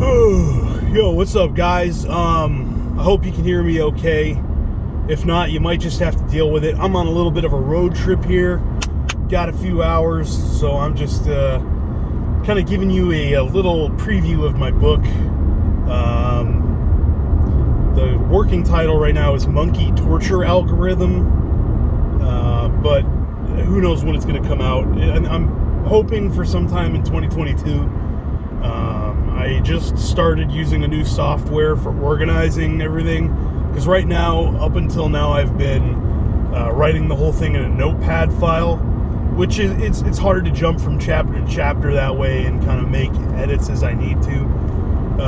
Yo, what's up, guys? I hope you can hear me okay. If not, you might just have to deal with it. I'm on a little bit of a road trip here. Got a few hours, so I'm just kind of giving you a little preview of my book. The working title right now is Monkey Torture Algorithm, but who knows when it's going to come out. And I'm hoping for sometime in 2022. I just started using a new software for organizing everything, because right now, up until now, I've been writing the whole thing in a notepad file, which is it's hard to jump from chapter to chapter that way and kind of make edits as I need to,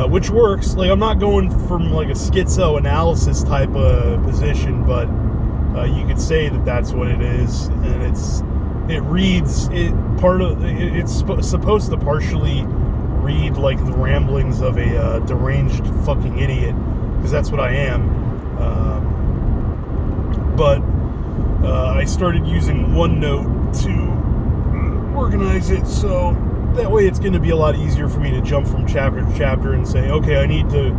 which works. Like, I'm not going from like a schizo analysis type of position, but you could say that that's what it is, and it's supposed to partially read like the ramblings of a deranged fucking idiot, because that's what I am. But I started using OneNote to organize it, so that way it's going to be a lot easier for me to jump from chapter to chapter and say, okay, I need to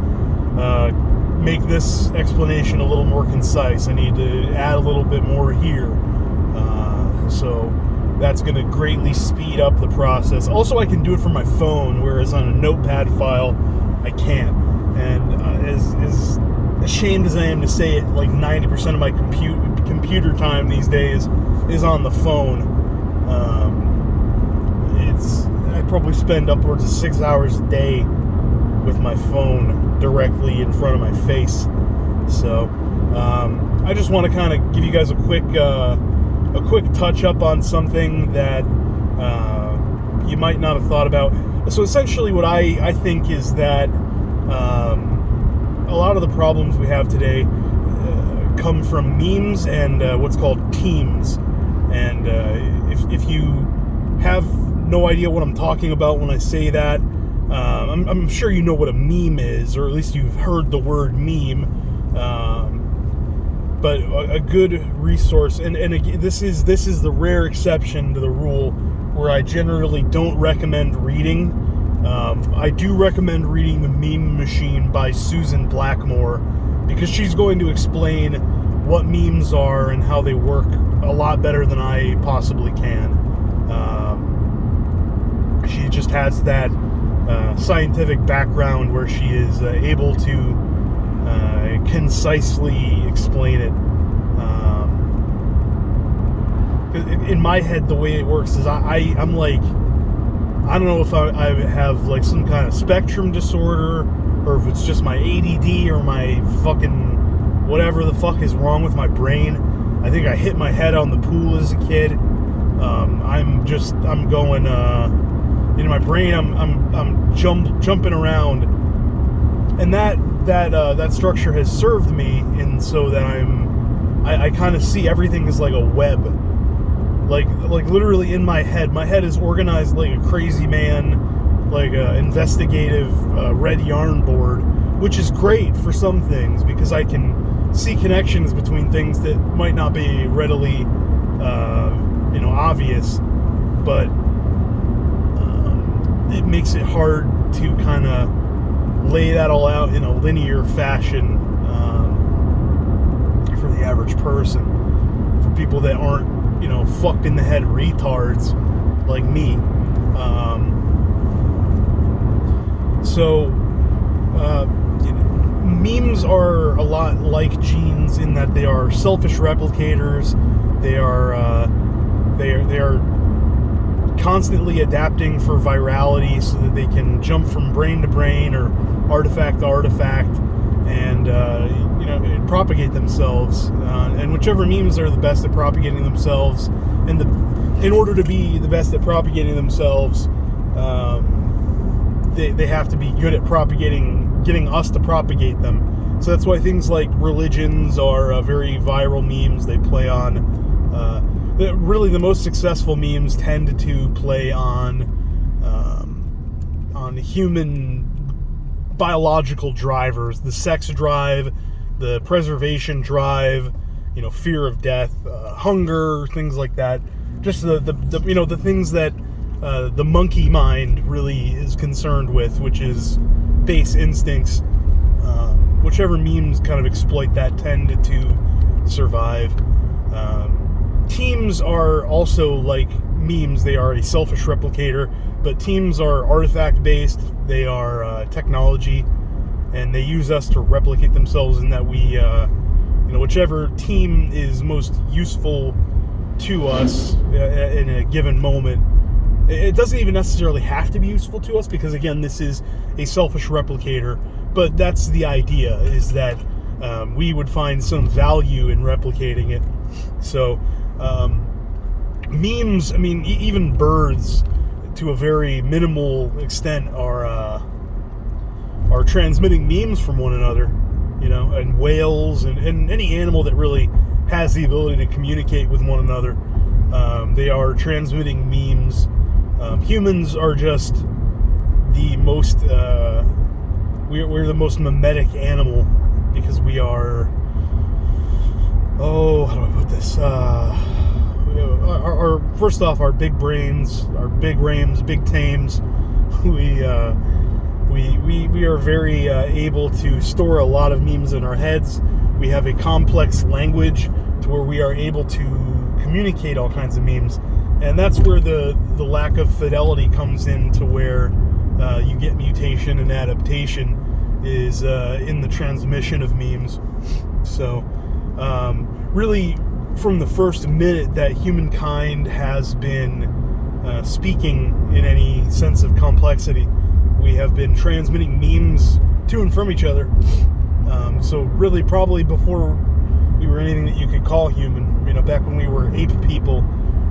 make this explanation a little more concise. I need to add a little bit more here. So that's going to greatly speed up the process. Also, I can do it from my phone, whereas on a notepad file, I can't. And as ashamed as I am to say it, like 90% of my computer time these days is on the phone. I probably spend upwards of 6 hours a day with my phone directly in front of my face. So I just want to kind of give you guys a quick touch up on something that you might not have thought about. So essentially what I think is that a lot of the problems we have today come from memes and what's called teams. And if you have no idea what I'm talking about when I say that, I'm sure you know what a meme is, or at least you've heard the word meme. But a good resource, and again, this is the rare exception to the rule, where I generally don't recommend reading. I do recommend reading The Meme Machine by Susan Blackmore, because she's going to explain what memes are and how they work a lot better than I possibly can. She just has that scientific background where she is able to concisely explain it. In my head, the way it works is I'm like, I don't know if I have like some kind of spectrum disorder, or if it's just my ADD or my fucking whatever the fuck is wrong with my brain. I think I hit my head on the pool as a kid. I'm going in my brain. I'm jumping around, and that structure has served me in so that I kind of see everything as like a web, like literally in my head. My head is organized like a crazy man, like a investigative red yarn board, which is great for some things because I can see connections between things that might not be readily obvious, but it makes it hard to kind of lay that all out in a linear fashion for the average person, for people that aren't, fucked in the head retards like me. Memes are a lot like genes in that they are selfish replicators. They are constantly adapting for virality so that they can jump from brain to brain or artifact to artifact and propagate themselves. And whichever memes are the best at propagating themselves, and in order to be the best at propagating themselves, they have to be good at getting us to propagate them. So that's why things like religions are very viral memes. They play on really the most successful memes tend to play on human biological drivers, the sex drive, the preservation drive, fear of death, hunger, things like that. Just the things that the monkey mind really is concerned with, which is base instincts. Whichever memes kind of exploit that tend to survive. Teams are also like memes. They are a selfish replicator, but teams are artifact-based. They are technology, and they use us to replicate themselves in that we, whichever team is most useful to us in a given moment. It doesn't even necessarily have to be useful to us, because again, this is a selfish replicator, but that's the idea, is that we would find some value in replicating it. So memes, I mean, even birds to a very minimal extent are transmitting memes from one another, and whales and any animal that really has the ability to communicate with one another. They are transmitting memes. Humans are just the most, we're the most mimetic animal, because we are, how do I put this? Our first off, our big brains, our big rams, big tames, we are very able to store a lot of memes in our heads. We have a complex language to where we are able to communicate all kinds of memes. And that's where the lack of fidelity comes in, to where you get mutation and adaptation is in the transmission of memes. So really, from the first minute that humankind has been speaking in any sense of complexity, we have been transmitting memes to and from each other. So really, probably before we were anything that you could call human, back when we were ape people,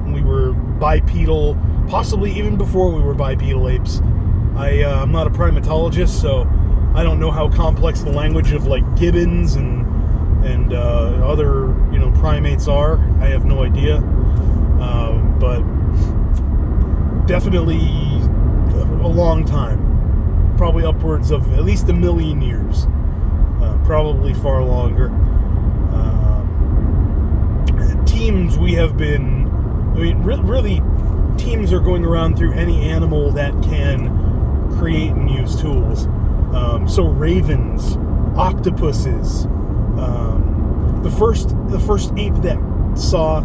when we were bipedal, possibly even before we were bipedal apes. I'm not a primatologist, so I don't know how complex the language of like gibbons and other primates are. I have no idea, but definitely a long time, probably upwards of at least 1 million years, probably far longer. Teams, we have been, really, teams are going around through any animal that can create and use tools. So ravens, octopuses, the first ape that saw,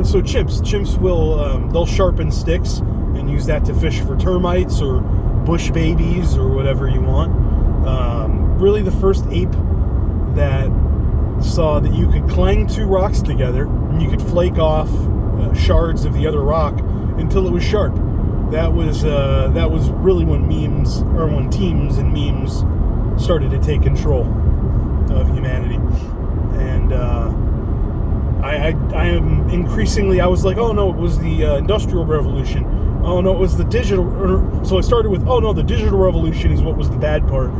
so chimps will, they'll sharpen sticks and use that to fish for termites or bush babies or whatever you want. Really, the first ape that saw that you could clang two rocks together and you could flake off shards of the other rock until it was sharp. That was really when teams and memes started to take control of humanity. And I am increasingly, I was like, oh no, it was the Industrial Revolution. Oh no, it was the digital. So I started with, oh no, the digital revolution is what was the bad part.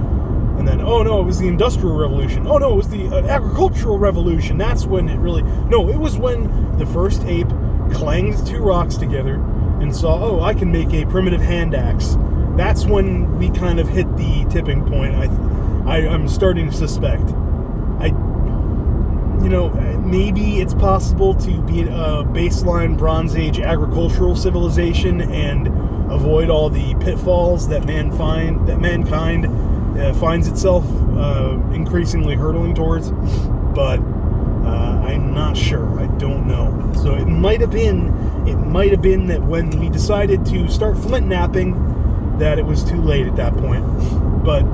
And then, oh no, it was the Industrial Revolution. Oh no, it was the Agricultural Revolution. That's when it really... No, it was when the first ape clanged two rocks together and saw, oh, I can make a primitive hand axe. That's when we kind of hit the tipping point. I'm starting to suspect. Maybe it's possible to be a baseline Bronze Age agricultural civilization and avoid all the pitfalls that mankind finds itself increasingly hurtling towards, but I'm not sure. I don't know. So it might have been that when we decided to start flint napping, that it was too late at that point. But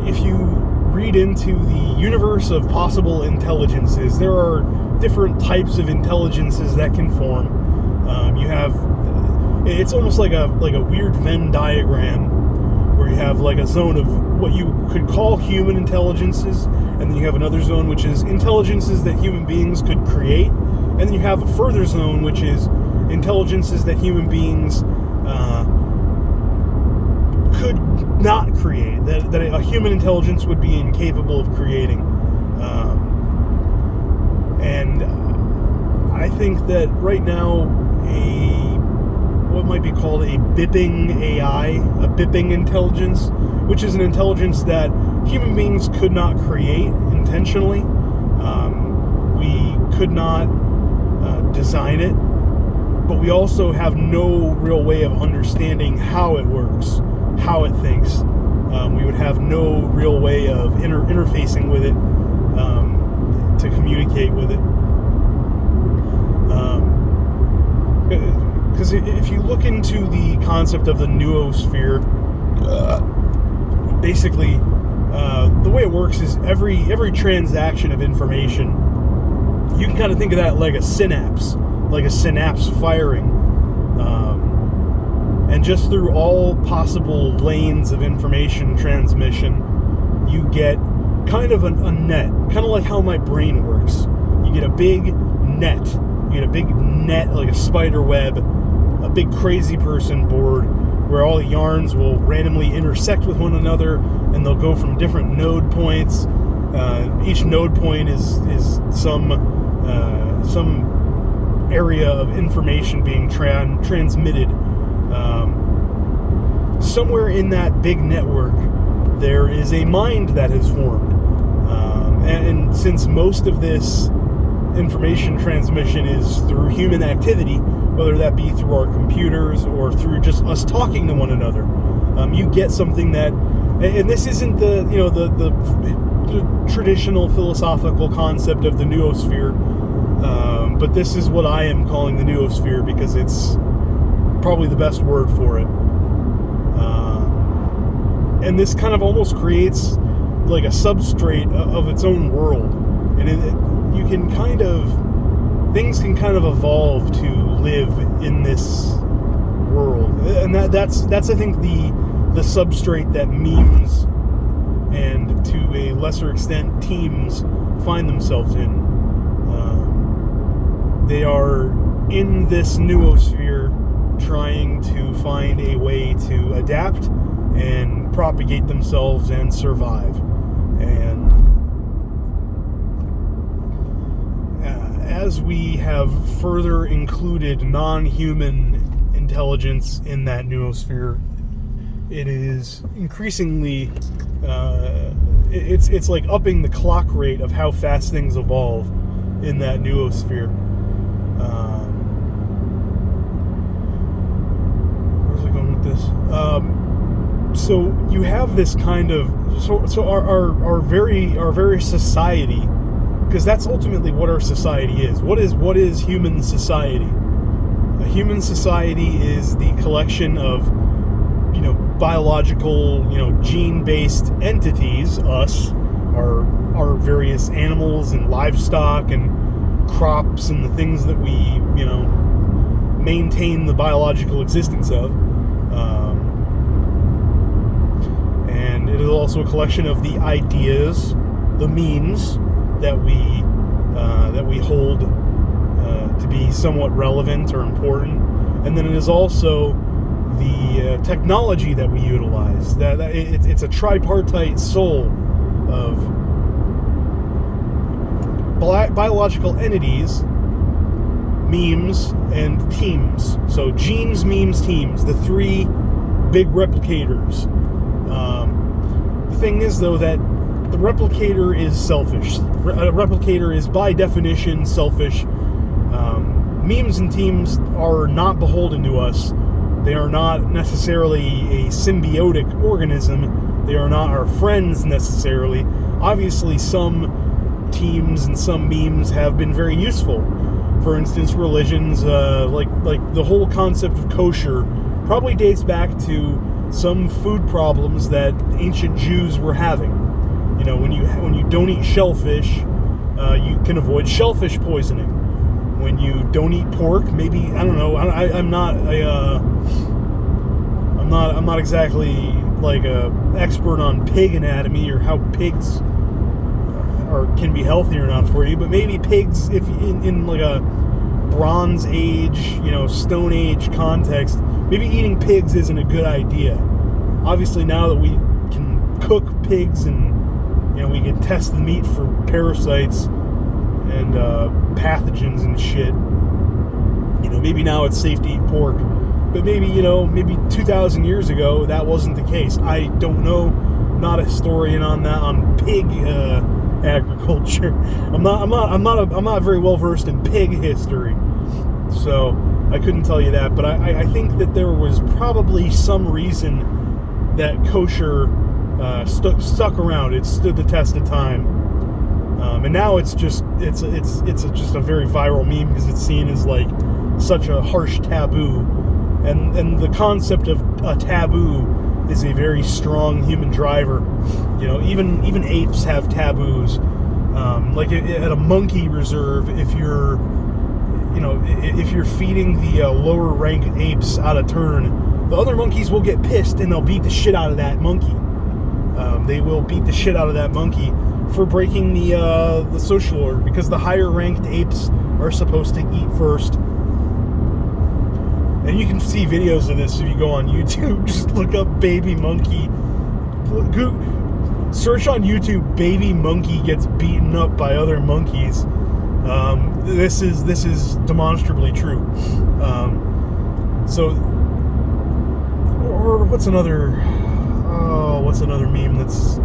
if you read into the universe of possible intelligences, there are different types of intelligences that can form. It's almost like a weird Venn diagram, where you have like a zone of what you could call human intelligences, and then you have another zone which is intelligences that human beings could create, and then you have a further zone which is intelligences that human beings could not create, that a human intelligence would be incapable of creating. And I think that right now what might be called a bipping AI, a bipping intelligence, which is an intelligence that human beings could not create intentionally, We could not design it, but we also have no real way of understanding how it works, how it thinks. We would have no real way of interfacing with it, to communicate with it. Because if you look into the concept of the noosphere, basically, the way it works is every transaction of information, you can kind of think of that like a synapse firing. And just through all possible lanes of information transmission, you get kind of a net, kind of like how my brain works. You get a big net. You get a big net, like a spider web, a big crazy person board, where all the yarns will randomly intersect with one another, and they'll go from different node points. Each node point is some area of information being transmitted. Somewhere in that big network, there is a mind that has formed. And since most of this information transmission is through human activity, whether that be through our computers or through just us talking to one another, you get something that, and this isn't the traditional philosophical concept of the noosphere, but this is what I am calling the noosphere because it's probably the best word for it. And this kind of almost creates like a substrate of its own world, and things can kind of evolve to live in this world, and that's I think the substrate that memes and to a lesser extent teams find themselves in. They are in this noosphere trying to find a way to adapt and propagate themselves and survive. And as we have further included non-human intelligence in that noosphere, it is increasingly it's like upping the clock rate of how fast things evolve in that noosphere. Where's it going with this? So you have this kind of our very society, because that's ultimately what our society is. What is human society? A human society is the collection of biological, gene-based entities, us, our various animals and livestock and crops and the things that we, maintain the biological existence of. And it is also a collection of the ideas, the memes that we hold to be somewhat relevant or important. And then it is also the technology that we utilize. It's a tripartite soul of biological entities, memes, and teams. So genes, memes, teams, the three big replicators. The thing is, though, that the replicator is selfish. A replicator is, by definition, selfish. Memes and teams are not beholden to us. They are not necessarily a symbiotic organism. They are not our friends necessarily. Obviously, some teams and some memes have been very useful. For instance, religions, like the whole concept of kosher, probably dates back to some food problems that ancient Jews were having. When you don't eat shellfish, you can avoid shellfish poisoning. When you don't eat pork, maybe, I don't know. I'm not exactly like a expert on pig anatomy or how pigs can be healthy or not for you, but maybe pigs, if in like a Bronze Age, Stone Age context, maybe eating pigs isn't a good idea. Obviously, now that we can cook pigs and we can test the meat for parasites and pathogens and shit, maybe now it's safe to eat pork. But maybe 2,000 years ago that wasn't the case. I don't know. Not a historian on that, on pig agriculture. I'm not very well versed in pig history, so I couldn't tell you that. But I think that there was probably some reason that kosher stuck around. It stood the test of time, and now it's just a very viral meme because it's seen as like such a harsh taboo, and the concept of a taboo is a very strong human driver. Even apes have taboos. Like at a monkey reserve, if you're feeding the lower ranked apes out of turn, the other monkeys will get pissed and they'll beat the shit out of that monkey. They will beat the shit out of that monkey for breaking the social order, because the higher ranked apes are supposed to eat first. And you can see videos of this if you go on YouTube. Just look up baby monkey. Search on YouTube, baby monkey gets beaten up by other monkeys. This is demonstrably true. Or what's another meme that's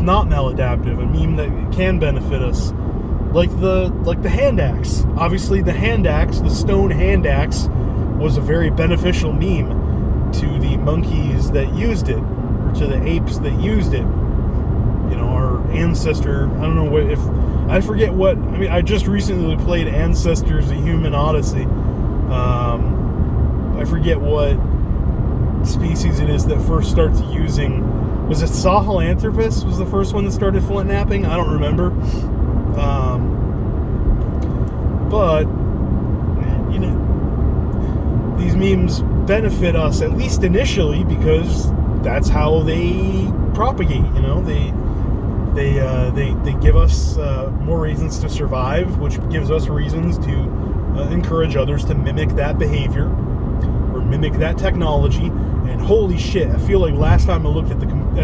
not maladaptive, a meme that can benefit us, like the hand axe. Obviously, the stone hand axe, was a very beneficial meme to the monkeys that used it, or to the apes that used it. Our ancestor. I don't know if I forget what. I mean, I just recently played Ancestors: A Human Odyssey. I forget what species it is that first starts using. Was it Sahelanthropus? Was the first one that started flint napping? I don't remember. But these memes benefit us, at least initially, because that's how they propagate. They give us more reasons to survive, which gives us reasons to encourage others to mimic that behavior or mimic that technology. And holy shit, I feel like last time I looked at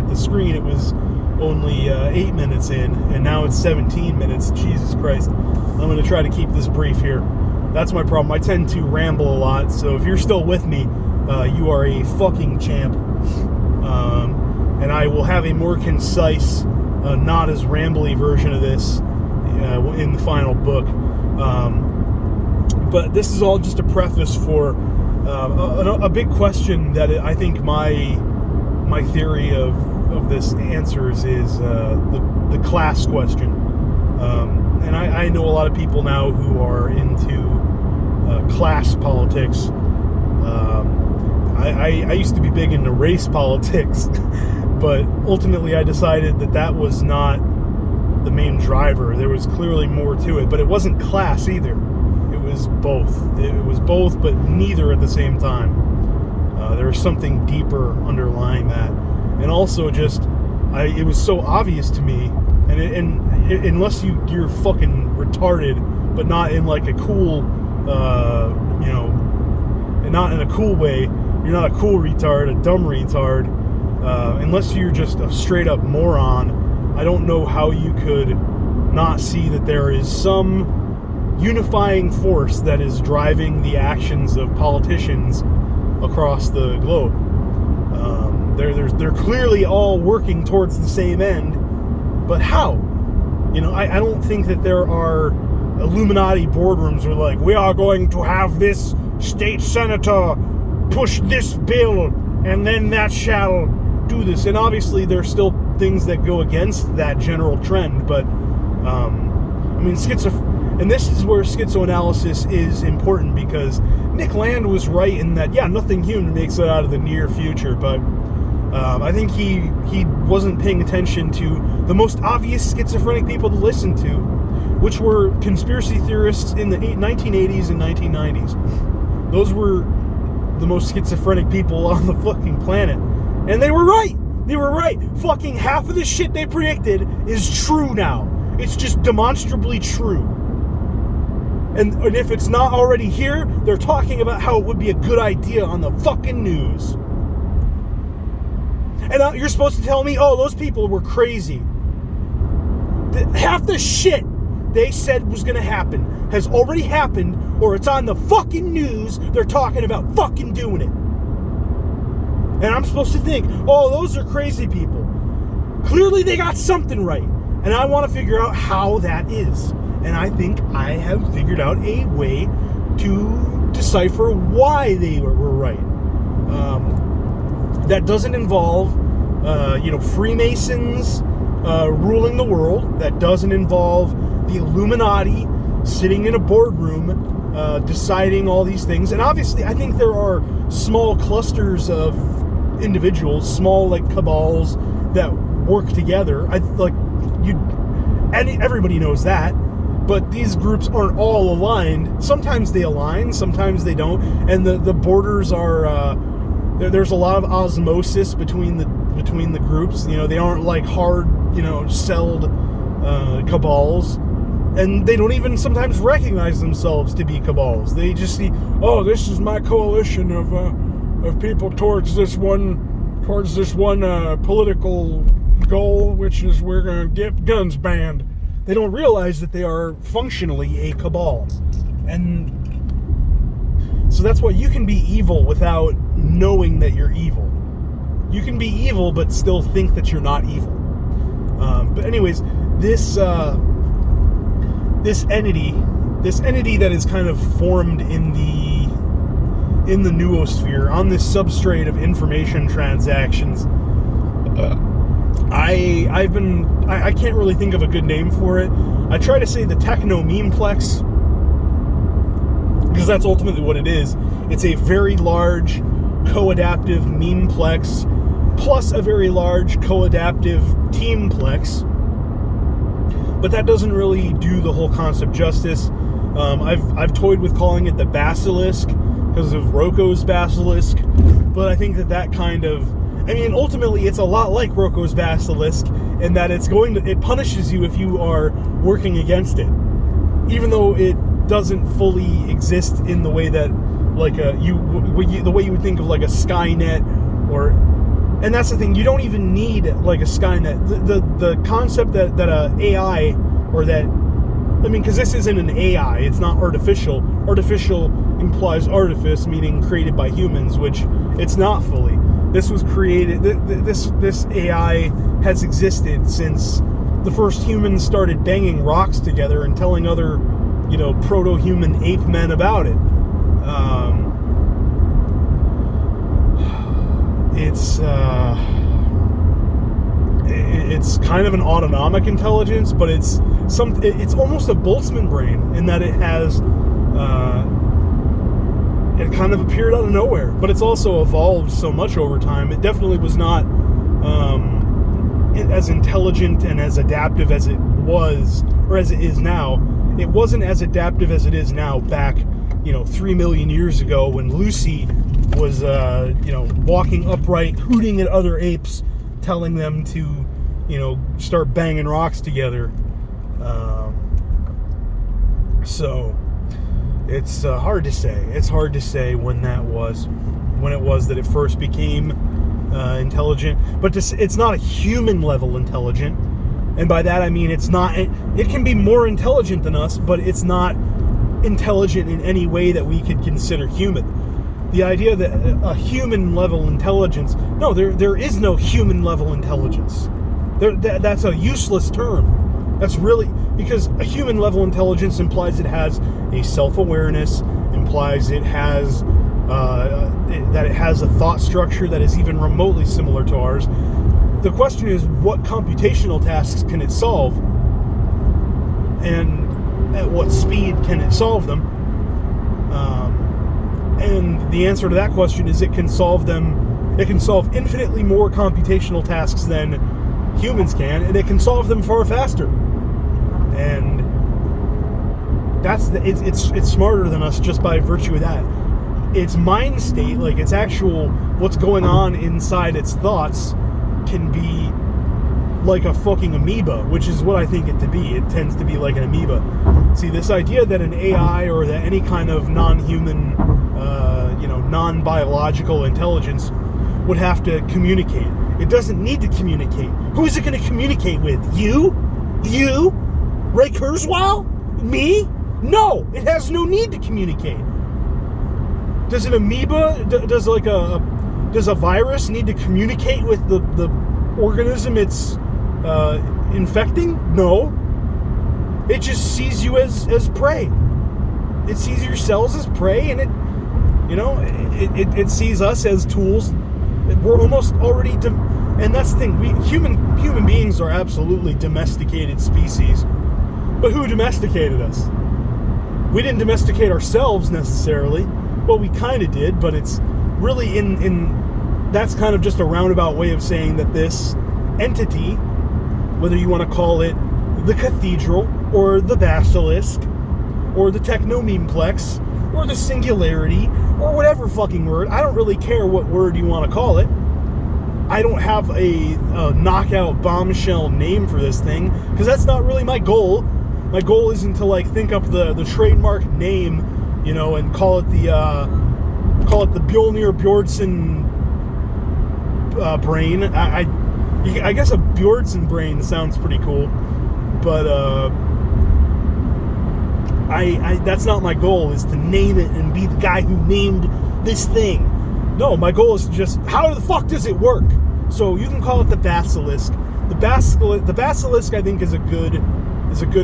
the screen, it was only 8 minutes in, and now it's 17 minutes. Jesus Christ. I'm going to try to keep this brief here. That's my problem. I tend to ramble a lot, so if you're still with me, you are a fucking champ. And I will have a more concise, not as rambly version of this in the final book. But this is all just a preface for a big question that I think my theory of this answers is the class question. And I know a lot of people now who are into class politics. I used to be big into race politics, but ultimately I decided that was not the main driver. There was clearly more to it, but it wasn't class either. It was both. It was both, but neither at the same time. There was something deeper underlying that. And also it was so obvious to me, and unless you're fucking retarded, but not in like a cool, and not in a cool way, you're not a cool retard, a dumb retard, unless you're just a straight up moron. I don't know how you could not see that there is some unifying force that is driving the actions of politicians across the globe. They're clearly all working towards the same end, but how? I don't think that there are Illuminati boardrooms where like, we are going to have this state senator push this bill, and then that shall do this. And obviously there's still things that go against that general trend, but and this is where schizoanalysis is important, because Nick Land was right in that, nothing human makes it out of the near future, but I think he wasn't paying attention to the most obvious schizophrenic people to listen to, which were conspiracy theorists in the 1980s and 1990s. Those were the most schizophrenic people on the fucking planet. And they were right. They were right. Fucking half of the shit they predicted is true now. It's just demonstrably true. And if it's not already here, they're talking about how it would be a good idea on the fucking news. And you're supposed to tell me, those people were crazy. Half the shit they said was going to happen has already happened, or it's on the fucking news. They're talking about fucking doing it. And I'm supposed to think, those are crazy people. Clearly they got something right. And I want to figure out how that is. And I think I have figured out a way to decipher why they were right. That doesn't involve, Freemasons ruling the world. That doesn't involve the Illuminati sitting in a boardroom deciding all these things. And obviously, I think there are small clusters of individuals, small like cabals that work together. Everybody knows that. But these groups aren't all aligned. Sometimes they align, sometimes they don't. And the borders are there's a lot of osmosis between the groups. They aren't like hard, celled cabals. And they don't even sometimes recognize themselves to be cabals. They just see, oh, this is my coalition of people towards this one political goal, which is we're going to get guns banned. They don't realize that they are functionally a cabal. And so that's why you can be evil without knowing that you're evil. You can be evil but still think that you're not evil. But anyways, this entity that is kind of formed in the noosphere on this substrate of information transactions, I can't really think of a good name for it. I try to say the techno memeplex, because that's ultimately what it is. It's a very large co-adaptive memeplex plus a very large co-adaptive teamplex. But that doesn't really do the whole concept justice. I've toyed with calling it the basilisk because of Rocco's basilisk, but I think that kind of, ultimately it's a lot like Rocco's basilisk in that it punishes you if you are working against it, even though it doesn't fully exist in the way that the way you would think of like a Skynet and that's the thing, you don't even need like a Skynet. The concept that a AI because this isn't an AI, it's not artificial. Artificial implies artifice, meaning created by humans, which it's not fully. This was created, this AI has existed since the first humans started banging rocks together and telling other, proto-human ape men about it. It's kind of an autonomic intelligence, but it's almost a Boltzmann brain in that it has it kind of appeared out of nowhere, but it's also evolved so much over time. It definitely was not as intelligent and as adaptive as it was, or as it is now. It wasn't as adaptive as it is now back, 3 million years ago when Lucy was, walking upright, hooting at other apes, telling them to, start banging rocks together. So it's hard to say. It's hard to say when it was that it first became intelligent. But it's not a human level intelligent. And by that I mean it can be more intelligent than us, but it's not intelligent in any way that we could consider human. The idea that a human level intelligence, no, there is no human level intelligence. That's a useless term. That's really, because a human level intelligence implies it has a self-awareness, implies it has that it has a thought structure that is even remotely similar to ours. The question is, what computational tasks can it solve, and at what speed can it solve them? And the answer to that question is it can solve infinitely more computational tasks than humans can, and it can solve them far faster. And it's smarter than us just by virtue of that. Its mind state, like its actual what's going on inside its thoughts, can be like a fucking amoeba, which is what I think it to be. It tends to be like an amoeba. See, this idea that an AI or that any kind of non-human, non-biological intelligence would have to communicate. It doesn't need to communicate. Who's it going to communicate with? You? Ray Kurzweil? Me? No, it has no need to communicate. Does an amoeba, does a virus need to communicate with the organism it's infecting? No. It just sees you as prey. It sees your cells as prey, and it sees us as tools. We're almost already, and that's the thing. Human beings are absolutely domesticated species. But who domesticated us? We didn't domesticate ourselves necessarily. Well, we kind of did, but it's really that's kind of just a roundabout way of saying that this entity, whether you want to call it the cathedral, or the basilisk, or the technomemeplex, or the singularity, or whatever fucking word, I don't really care what word you want to call it. I don't have a knockout bombshell name for this thing, because that's not really my goal. My goal isn't to think up the trademark name, and call it the Bjolnir Bjornsson brain. I guess a Bjornsson brain sounds pretty cool, but that's not my goal, is to name it and be the guy who named this thing. No, my goal is to just, how the fuck does it work? So you can call it the basilisk. The basilisk, I think, is a good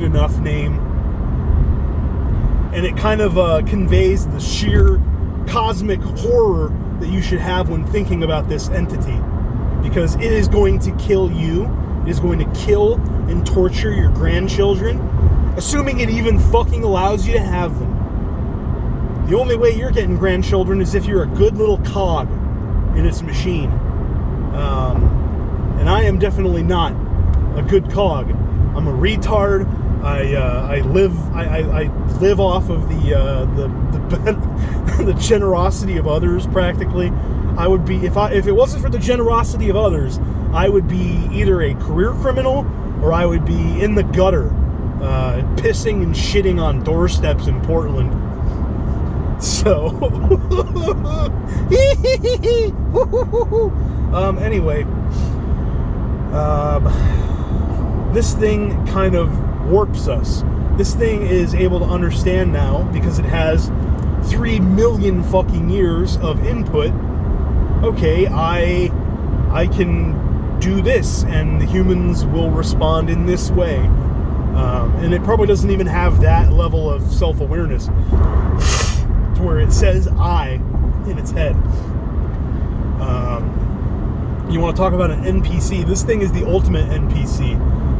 enough name, and it kind of conveys the sheer cosmic horror that you should have when thinking about this entity, because it is going to kill you. It is going to kill and torture your grandchildren, assuming it even fucking allows you to have them. The only way you're getting grandchildren is if you're a good little cog in its machine, and I am definitely not a good cog. I'm a retard. I live off of the generosity of others, practically. I would be, if it wasn't for the generosity of others, I would be either a career criminal or I would be in the gutter, pissing and shitting on doorsteps in Portland. So, anyway, this thing kind of warps us. This thing is able to understand now, because it has 3 million fucking years of input. Okay, I can do this, and the humans will respond in this way. And it probably doesn't even have that level of self-awareness to where it says I in its head. You want to talk about an NPC? This thing is the ultimate NPC.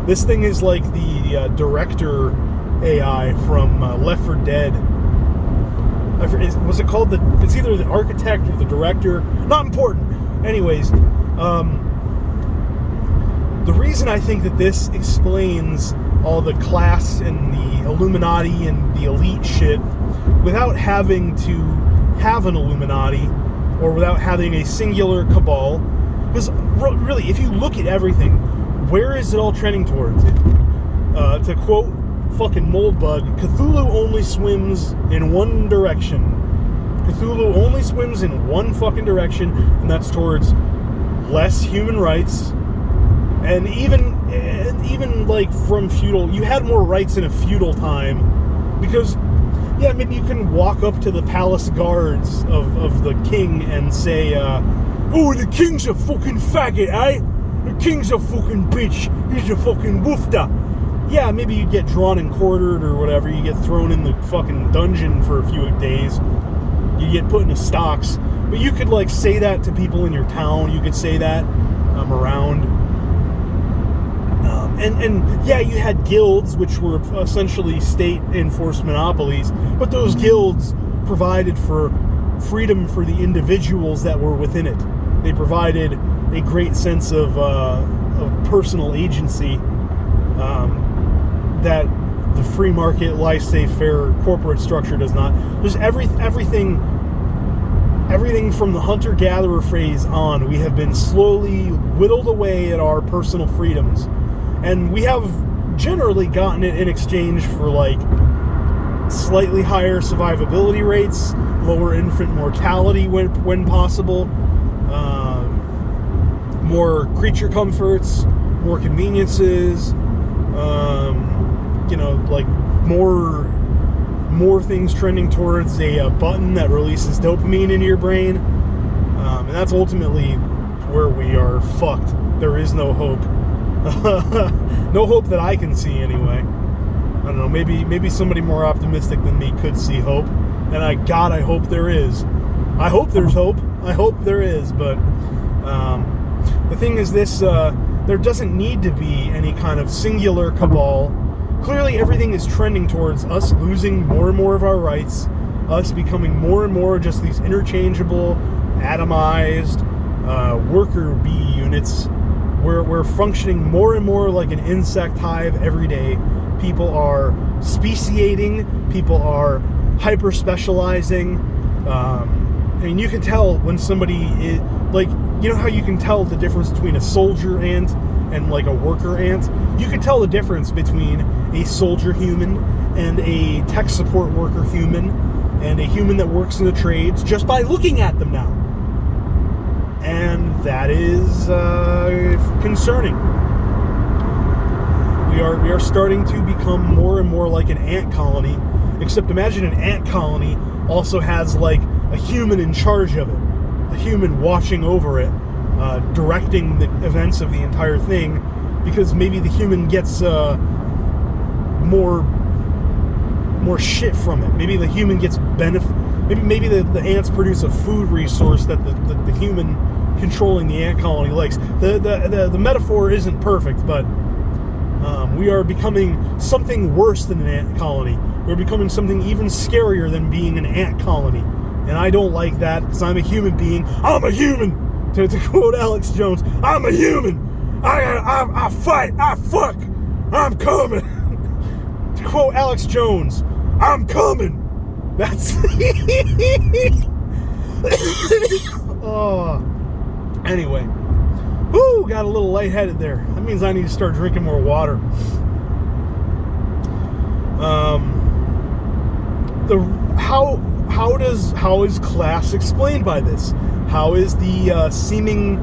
This thing is like the director AI from Left 4 Dead. Was it called it's either the architect or the director? Not important. Anyways, the reason I think that this explains all the class and the Illuminati and the elite shit without having to have an Illuminati or without having a singular cabal, because really, if you look at everything, where is it all trending towards? To quote fucking Moldbug, Cthulhu only swims in one direction. Cthulhu only swims in one fucking direction, and that's towards less human rights. And even like from feudal, you had more rights in a feudal time, because yeah, maybe you can walk up to the palace guards of the king and say, oh, the king's a fucking faggot, eh? The king's a fucking bitch. He's a fucking woofda. Yeah, maybe you get drawn and quartered or whatever. You get thrown in the fucking dungeon for a few days. You get put into stocks. But you could, like, say that to people in your town. You could say that around. And yeah, you had guilds, which were essentially state-enforced monopolies. But those guilds provided for freedom for the individuals that were within it. They provided a great sense of personal agency that the free market, laissez-faire corporate structure does not. There's everything from the hunter-gatherer phase on, we have been slowly whittled away at our personal freedoms. And we have generally gotten it in exchange for, like, slightly higher survivability rates, lower infant mortality when possible, more creature comforts, more conveniences, like more things trending towards a button that releases dopamine into your brain, and that's ultimately where we are fucked. There is no hope. No hope that I can see, anyway. I don't know, maybe somebody more optimistic than me could see hope. And I hope there is. I hope there's hope. I hope there is, but the thing is this, there doesn't need to be any kind of singular cabal. Clearly everything is trending towards us losing more and more of our rights, us becoming more and more just these interchangeable, atomized worker bee units. We're functioning more and more like an insect hive every day. People are speciating, people are hyper-specializing. I mean, you can tell when somebody is, like, you know how you can tell the difference between a soldier ant and like a worker ant? You can tell the difference between a soldier human and a tech support worker human and a human that works in the trades just by looking at them now. And that is concerning. We are starting to become more and more like an ant colony, except imagine an ant colony also has like a human in charge of it, a human watching over it, directing the events of the entire thing, because maybe the human gets more shit from it. Maybe the human gets benefit. Maybe the ants produce a food resource that the human controlling the ant colony likes. The metaphor isn't perfect, but we are becoming something worse than an ant colony. We're becoming something even scarier than being an ant colony. And I don't like that, because I'm a human being. I'm a human! To quote Alex Jones, I'm a human! I fight! I fuck! I'm coming! To quote Alex Jones, I'm coming! That's... Oh. Anyway. Woo! Got a little lightheaded there. That means I need to start drinking more water. How is class explained by this? How is the seeming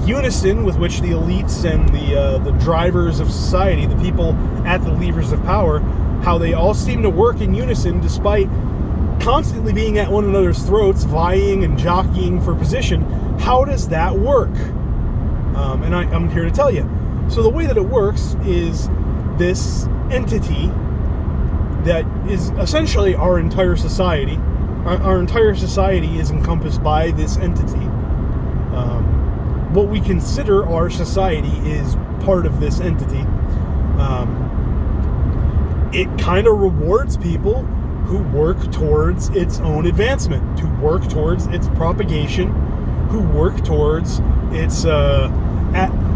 unison with which the elites and the drivers of society, the people at the levers of power, how they all seem to work in unison despite constantly being at one another's throats, vying and jockeying for position? How does that work? And I'm here to tell you. So the way that it works is this entity that is essentially our entire society. Our entire society is encompassed by this entity. What we consider our society is part of this entity. It kind of rewards people who work towards its own advancement, to work towards its propagation, who work towards its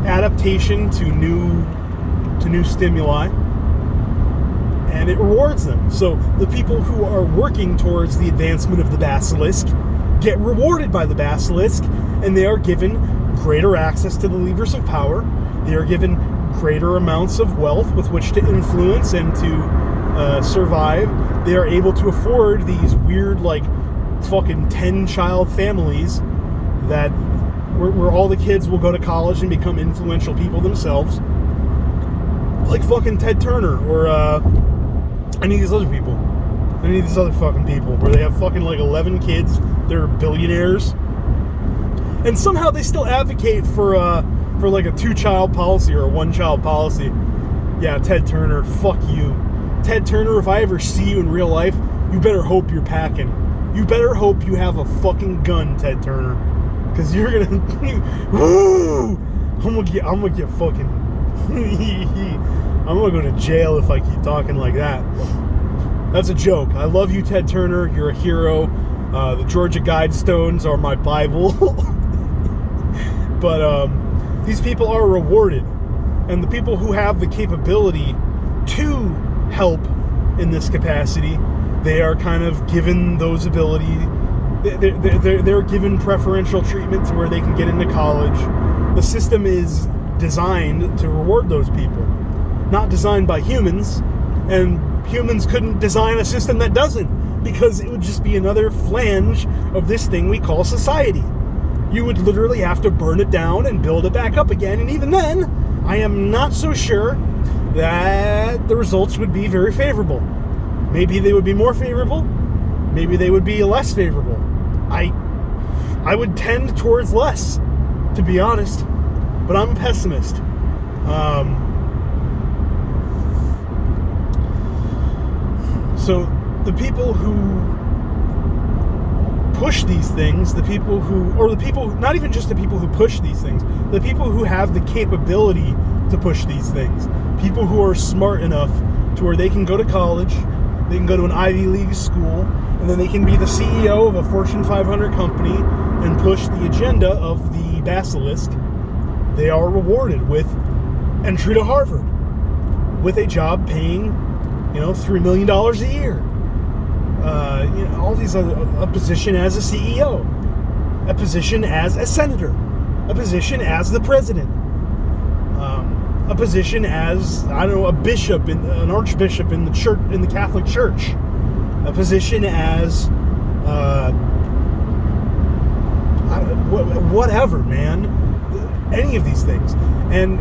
adaptation to new stimuli. And it rewards them. So the people who are working towards the advancement of the basilisk get rewarded by the basilisk, and they are given greater access to the levers of power. They are given greater amounts of wealth with which to influence and to survive. They are able to afford these weird, like, fucking 10-child families that where all the kids will go to college and become influential people themselves, like fucking Ted Turner or any of these other people. Any of these other fucking people where they have fucking like 11 kids, they're billionaires, and somehow they still advocate for like a 2-child policy or a 1-child policy. Yeah, Ted Turner, fuck you. Ted Turner, if I ever see you in real life, you better hope you're packing. You better hope you have a fucking gun, Ted Turner. Because you're gonna... I'm gonna get fucking... I'm gonna go to jail if I keep talking like that. That's a joke. I love you, Ted Turner. You're a hero. The Georgia Guidestones are my Bible. But these people are rewarded. And the people who have the capability to help in this capacity, they are kind of given those abilities. They're given preferential treatment to where they can get into college. The system is designed to reward those people, not designed by humans, and humans couldn't design a system that doesn't, because it would just be another flange of this thing we call society. You would literally have to burn it down and build it back up again, and even then, I am not so sure that the results would be very favorable. Maybe they would be more favorable, maybe they would be less favorable. I would tend towards less, to be honest, but I'm a pessimist. So the people who push these things, not even just the people who push these things, the people who have the capability to push these things, people who are smart enough to where they can go to college, they can go to an Ivy League school, and then they can be the CEO of a Fortune 500 company and push the agenda of the basilisk. They are rewarded with entry to Harvard, with a job paying, $3 million a year. All these a position as a CEO, a position as a senator, a position as the president, a position as, a bishop, an archbishop in the church, in the Catholic Church, a position as whatever, man, any of these things. And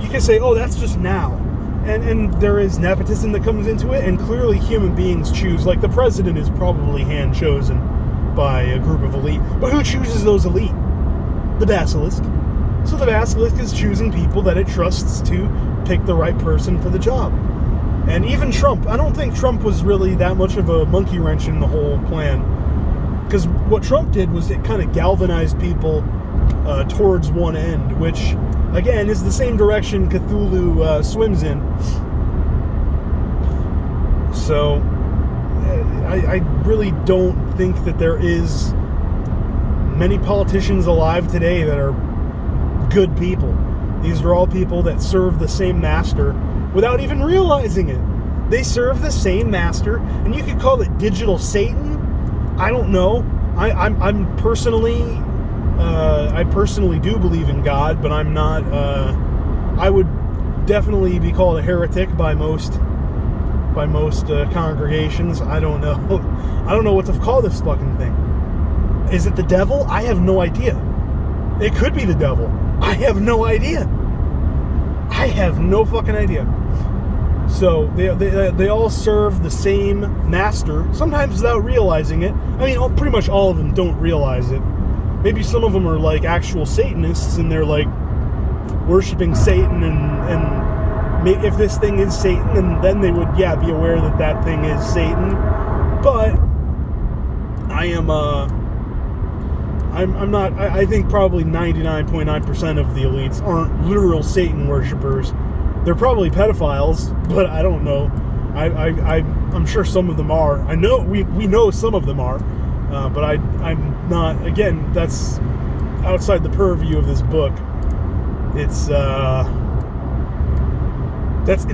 you can say, oh, that's just now. And there is nepotism that comes into it, and clearly human beings choose. Like, the president is probably hand-chosen by a group of elite. But who chooses those elite? The basilisk. So the basilisk is choosing people that it trusts to pick the right person for the job. And even Trump, I don't think Trump was really that much of a monkey wrench in the whole plan. Because what Trump did was it kind of galvanized people towards one end, which, again, is the same direction Cthulhu swims in. So, I really don't think that there is many politicians alive today that are good people. These are all people that serve the same master without even realizing it. They serve the same master, and you could call it digital Satan. I don't know. I'm personally... I personally do believe in God, but I'm not, I would definitely be called a heretic by most congregations. I don't know. I don't know what to call this fucking thing. Is it the devil? I have no idea. It could be the devil. I have no idea. I have no fucking idea. So they all serve the same master, sometimes without realizing it. I mean, pretty much all of them don't realize it. Maybe some of them are like actual Satanists, and they're like worshiping Satan, and if this thing is Satan, then they would, be aware that that thing is Satan. But I think probably 99.9% of the elites aren't literal Satan worshipers. They're probably pedophiles, but I don't know. I'm sure some of them are. I know we know some of them are. But I'm not, again, that's outside the purview of this book. It's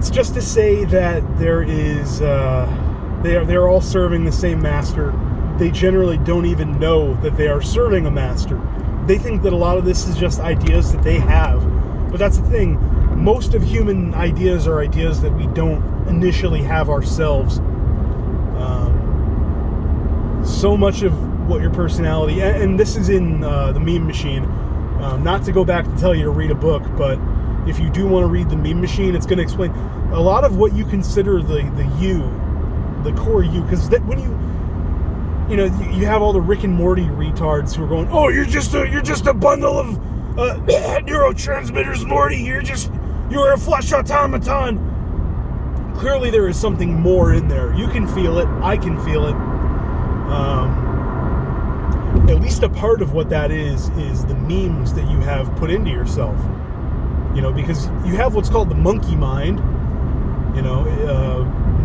just to say that there is, they're all serving the same master. They generally don't even know that they are serving a master. They think that a lot of this is just ideas that they have. But that's the thing. Most of human ideas are ideas that we don't initially have ourselves. So much of what your personality, and this is in the Meme Machine, not to go back to tell you to read a book, but if you do want to read the Meme Machine, it's going to explain a lot of what you consider the you, the core you, because when you have all the Rick and Morty retards who are going, oh, you're just a bundle of neurotransmitters, Morty, you're a flesh automaton. Clearly there is something more in there. You can feel it, I can feel it. At least a part of what that is the memes that you have put into yourself. Because you have what's called the monkey mind.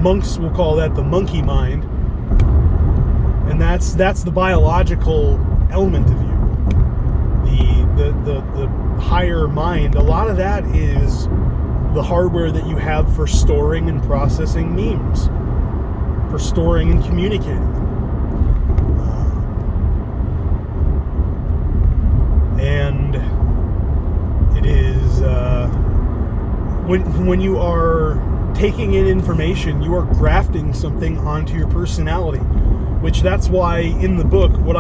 Monks will call that the monkey mind. And that's the biological element of you. The higher mind, a lot of that is the hardware that you have for storing and processing memes, for storing and communicating. And it is when you are taking in information, you are grafting something onto your personality, which that's why in the book I'm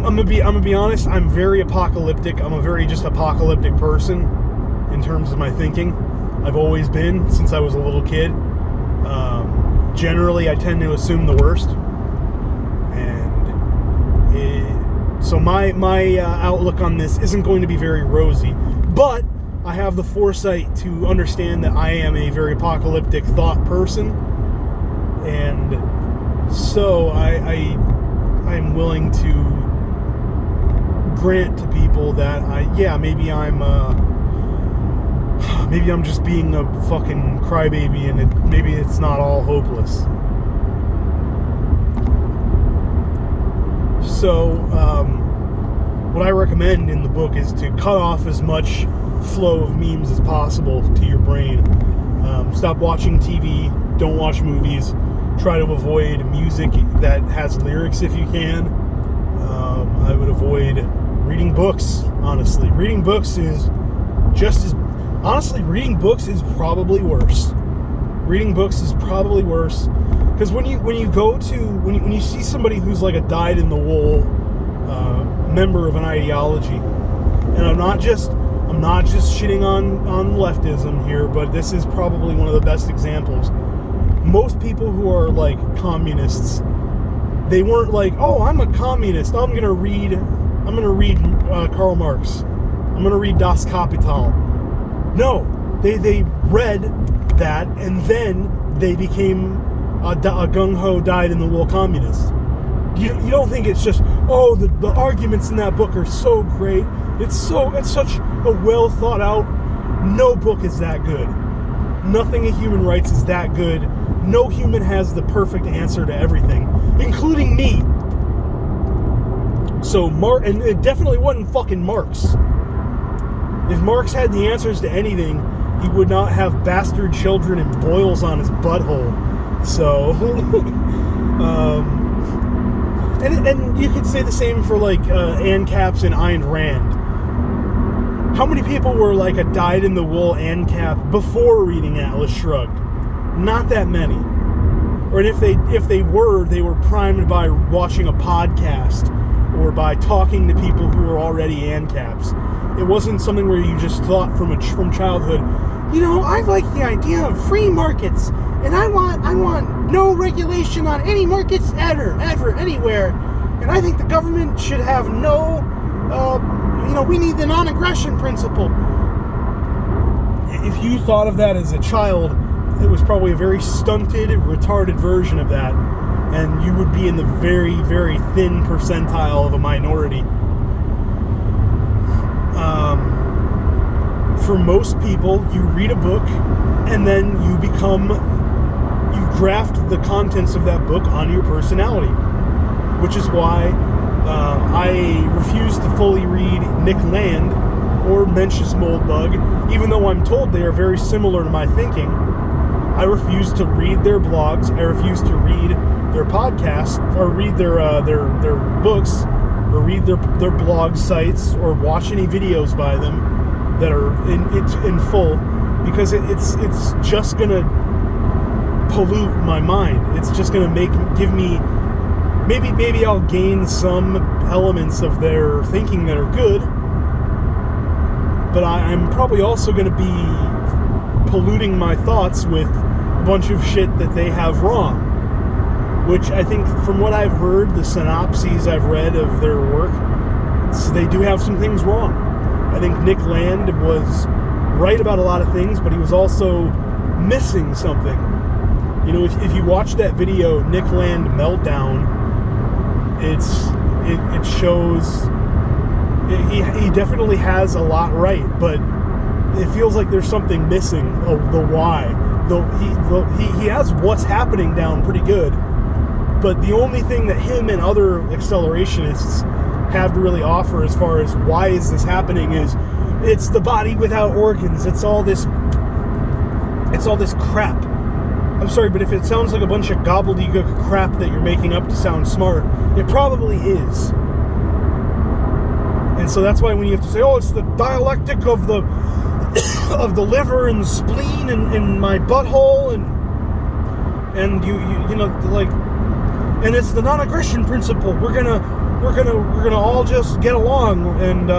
gonna be honest, I'm very apocalyptic. I'm a very just apocalyptic person in terms of my thinking. I've always been since I was a little kid. Generally, I tend to assume the worst, so my outlook on this isn't going to be very rosy. But I have the foresight to understand that I am a very apocalyptic thought person, and so I'm willing to grant to people that maybe I'm just being a fucking crybaby, and maybe it's not all hopeless. So what I recommend in the book is to cut off as much flow of memes as possible to your brain. Stop watching TV, don't watch movies, try to avoid music that has lyrics if you can. I would avoid reading books, honestly. Reading books is probably worse. Reading books is probably worse, because when you see somebody who's like a dyed-in-the-wool member of an ideology, and I'm not just shitting on leftism here, but this is probably one of the best examples. Most people who are like communists, they weren't like, oh, I'm a communist, I'm gonna read Karl Marx, I'm gonna read Das Kapital. No, they read that, and then they became a gung-ho, dyed-in-the-wool communist. You don't think it's just, oh, the arguments in that book are so great, it's such a well thought out. No book is that good. Nothing in human rights is that good. No human has the perfect answer to everything, including me. So and it definitely wasn't fucking Marx. If Marx had the answers to anything, he would not have bastard children and boils on his butthole. So, and you could say the same for like ANCAPs and Ayn Rand. How many people were like a dyed-in-the-wool ANCAP before reading Atlas Shrugged? Not that many. Or if they were primed by watching a podcast or by talking to people who were already ANCAPs. It wasn't something where you just thought from childhood, I like the idea of free markets, and I want no regulation on any markets ever, anywhere, and I think the government should have no, we need the non-aggression principle. If you thought of that as a child, it was probably a very stunted, retarded version of that, and you would be in the very, very thin percentile of a minority. For most people, you read a book, and then you graft the contents of that book on your personality, which is why I refuse to fully read Nick Land or Mencius Moldbug, even though I'm told they are very similar to my thinking. I refuse to read their blogs. I refuse to read their podcasts, or read their books, or read their blog sites, or watch any videos by them that are in full, because it's just gonna pollute my mind. It's just gonna give me maybe I'll gain some elements of their thinking that are good, but I'm probably also gonna be polluting my thoughts with a bunch of shit that they have wrong, which I think, from what I've heard, the synopses I've read of their work, they do have some things wrong. I think Nick Land was right about a lot of things, but he was also missing something. If you watch that video, Nick Land Meltdown, it shows he definitely has a lot right, but it feels like there's something missing of the why. Though he has what's happening down pretty good, but the only thing that him and other accelerationists have to really offer as far as why is this happening is it's the body without organs. It's all this crap. I'm sorry, but if it sounds like a bunch of gobbledygook crap that you're making up to sound smart, it probably is. And so that's why when you have to say, oh, it's the dialectic of the of the liver and the spleen and my butthole and you like, and it's the non-aggression principle. We're gonna all just get along, and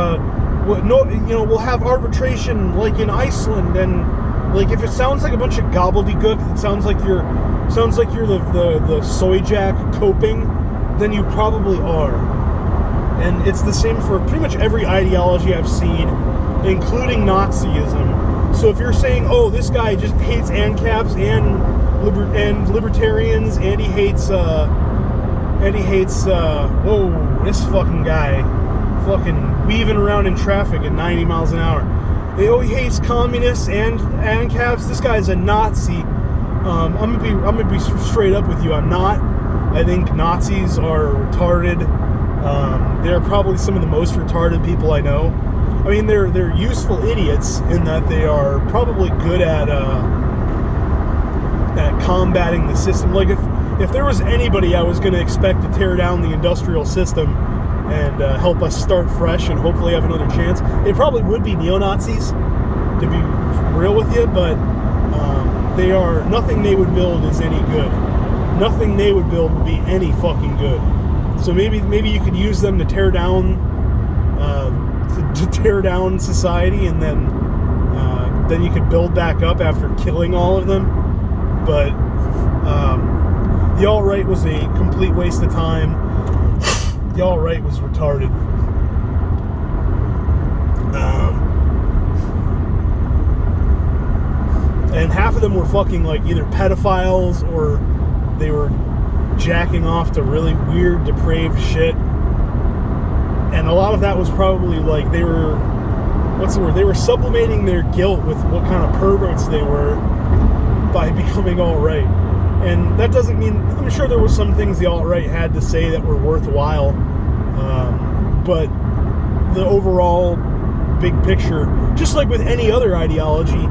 we'll have arbitration like in Iceland, and like if it sounds like a bunch of gobbledygook, it sounds like you're the soy jack coping, then you probably are. And it's the same for pretty much every ideology I've seen including Nazism. So if you're saying, oh, this guy just hates ANCAPs and libertarians, and he hates whoa, this fucking guy fucking weaving around in traffic at 90 miles an hour. He hates communists and ANCAPs. This guy's a Nazi. I'm gonna be straight up with you. I'm not. I think Nazis are retarded. They're probably some of the most retarded people I know. I mean, they're useful idiots in that they are probably good at combating the system. Like if there was anybody I was going to expect to tear down the industrial system and help us start fresh and hopefully have another chance, it probably would be neo-Nazis, to be real with you. But they are, nothing they would build is any good. Nothing they would build would be any fucking good. So maybe you could use them to tear down to tear down society, and then you could build back up after killing all of them. But the alt-right was a complete waste of time. The alt-right was retarded. And half of them were fucking like either pedophiles or they were jacking off to really weird, depraved shit. And a lot of that was probably like they were, they were sublimating their guilt with what kind of perverts they were by becoming alt-right. And that doesn't mean, I'm sure there were some things the alt-right had to say that were worthwhile, but the overall big picture, just like with any other ideology,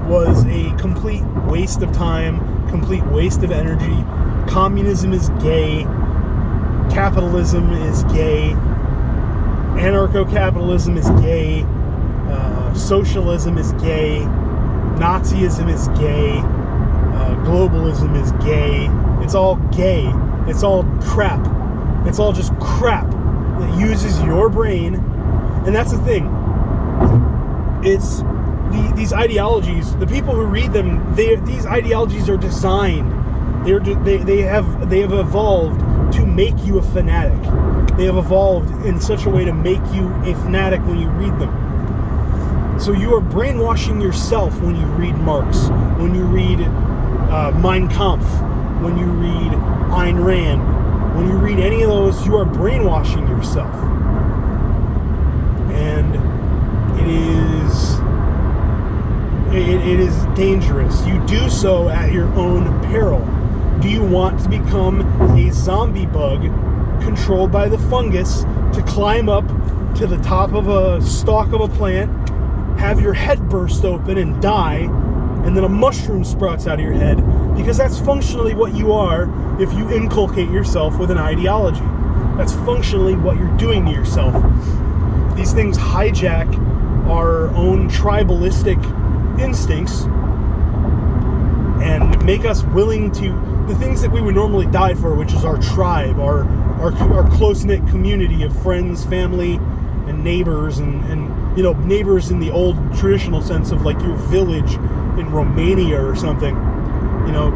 was a complete waste of time, complete waste of energy. Communism is gay, capitalism is gay, anarcho-capitalism is gay, socialism is gay, Nazism is gay, globalism is gay. It's all gay. It's all crap. It's all just crap that uses your brain. And that's the thing. It's these ideologies, the people who read them, these ideologies are designed. They have evolved to make you a fanatic. They have evolved in such a way to make you a fanatic when you read them. So you are brainwashing yourself when you read Marx, when you read Mein Kampf, when you read Ayn Rand, when you read any of those, you are brainwashing yourself. And it is dangerous. You do so at your own peril. Do you want to become a zombie bug controlled by the fungus to climb up to the top of a stalk of a plant, have your head burst open and die, and then a mushroom sprouts out of your head? Because that's functionally what you are if you inculcate yourself with an ideology. That's functionally what you're doing to yourself. These things hijack our own tribalistic instincts and make us willing to, the things that we would normally die for, which is our tribe, our close-knit community of friends, family, and neighbors, and you know, neighbors in the old traditional sense of like your village in Romania or something. You know,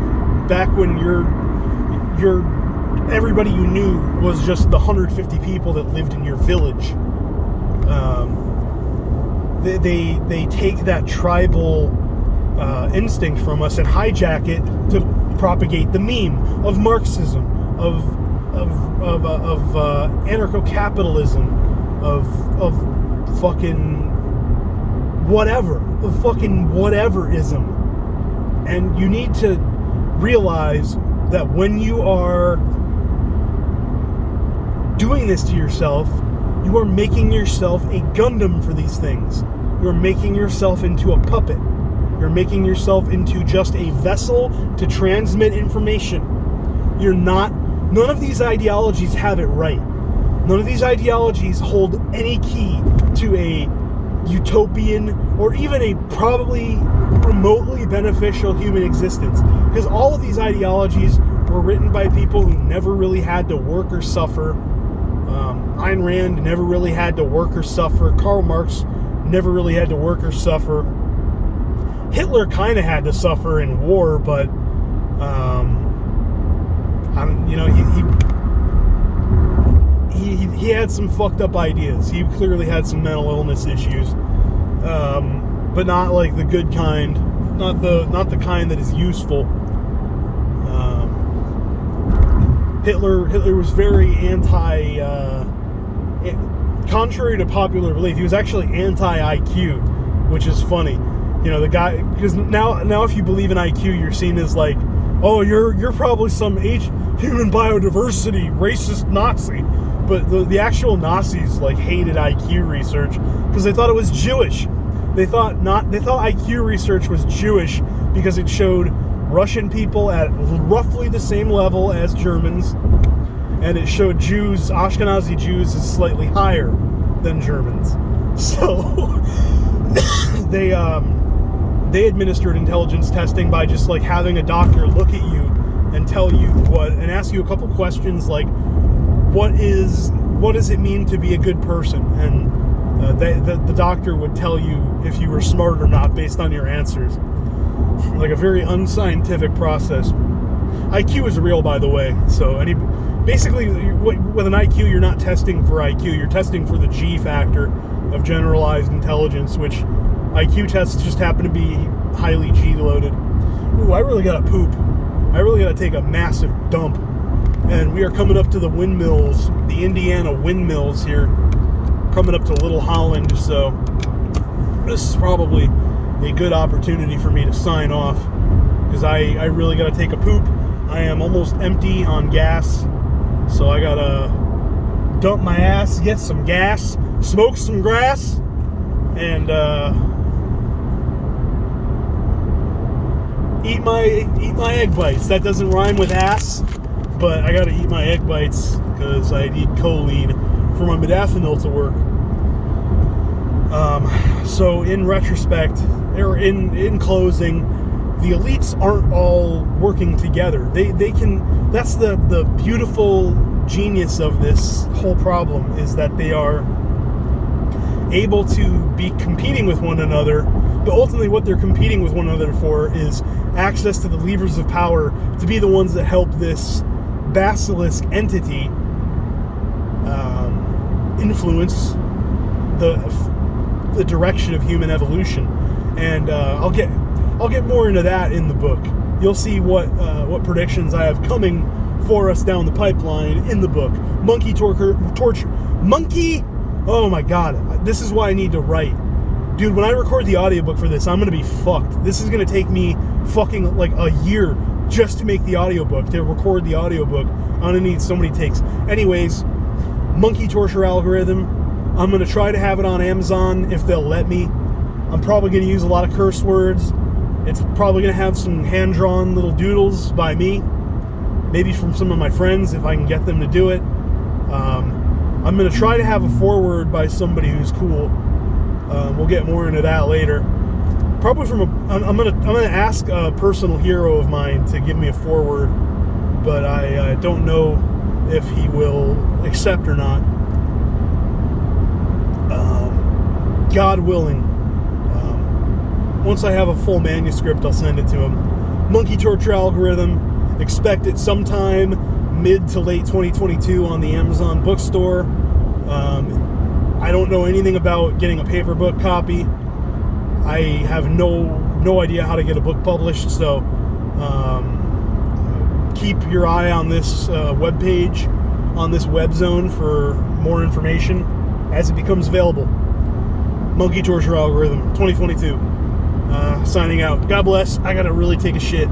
back when everybody you knew was just the 150 people that lived in your village. They take that tribal instinct from us and hijack it to propagate the meme of Marxism, of anarcho-capitalism, of fucking whatever, of fucking whateverism. And you need to realize that when you are doing this to yourself, you are making yourself a Gundam for these things. You're making yourself into a puppet. You're making yourself into just a vessel to transmit information. You're not, none of these ideologies have it right. None of these ideologies hold any key to a utopian or even a probably remotely beneficial human existence. Because all of these ideologies were written by people who never really had to work or suffer. Ayn Rand never really had to work or suffer. Karl Marx never really had to work or suffer. Hitler kind of had to suffer in war, but he had some fucked up ideas. He clearly had some mental illness issues. but not like the good kind, not the kind that is useful. Hitler was very contrary to popular belief, he was actually anti-IQ, which is funny. You know, the guy, because now if you believe in IQ, you're seen as like, oh, you're probably some human biodiversity racist Nazi. But the actual Nazis like hated IQ research because they thought it was Jewish. They thought IQ research was Jewish because it showed Russian people at roughly the same level as Germans, and it showed Ashkenazi Jews as slightly higher than Germans. So they administered intelligence testing by just like having a doctor look at you and tell you and ask you a couple questions like, what does it mean to be a good person? And the doctor would tell you if you were smart or not based on your answers. Like a very unscientific process. IQ is real, by the way. So basically, with an IQ, you're not testing for IQ. You're testing for the G factor of generalized intelligence, which IQ tests just happen to be highly G-loaded. Ooh, I really gotta poop. I really gotta take a massive dump. And we are coming up to the windmills, the Indiana windmills here. Coming up to Little Holland, so this is probably a good opportunity for me to sign off, because I really gotta take a poop. I am almost empty on gas, so I gotta dump my ass, get some gas, smoke some grass, and eat my egg bites. That doesn't rhyme with ass, but I gotta eat my egg bites because I need choline for my modafinil to work. So in retrospect, or in closing, the elites aren't all working together. They can. That's the beautiful genius of this whole problem, is that they are able to be competing with one another, but ultimately what they're competing with one another for is access to the levers of power to be the ones that help this basilisk entity influence the direction of human evolution. And I'll get more into that in the book. You'll see what predictions I have coming for us down the pipeline in the book. Monkey torture. Oh my god, this is why I need to write. Dude, when I record the audiobook for this, I'm gonna be fucked. This is gonna take me fucking like a year just to make the audiobook, to record the audiobook. I'm gonna need so many takes. Anyways, monkey torture algorithm. I'm gonna try to have it on Amazon if they'll let me. I'm probably gonna use a lot of curse words. It's probably gonna have some hand-drawn little doodles by me, maybe from some of my friends if I can get them to do it. I'm gonna try to have a foreword by somebody who's cool. We'll get more into that later. Probably I'm gonna ask a personal hero of mine to give me a foreword, but I don't know if he will accept or not. God willing. Once I have a full manuscript, I'll send it to him. Monkey torture algorithm. Expect it sometime mid to late 2022 on the Amazon bookstore. I don't know anything about getting a paper book copy. I have no idea how to get a book published, so keep your eye on this webpage, on this web zone for more information as it becomes available. Monkey torture algorithm 2022. Signing out. God bless. I gotta really take a shit.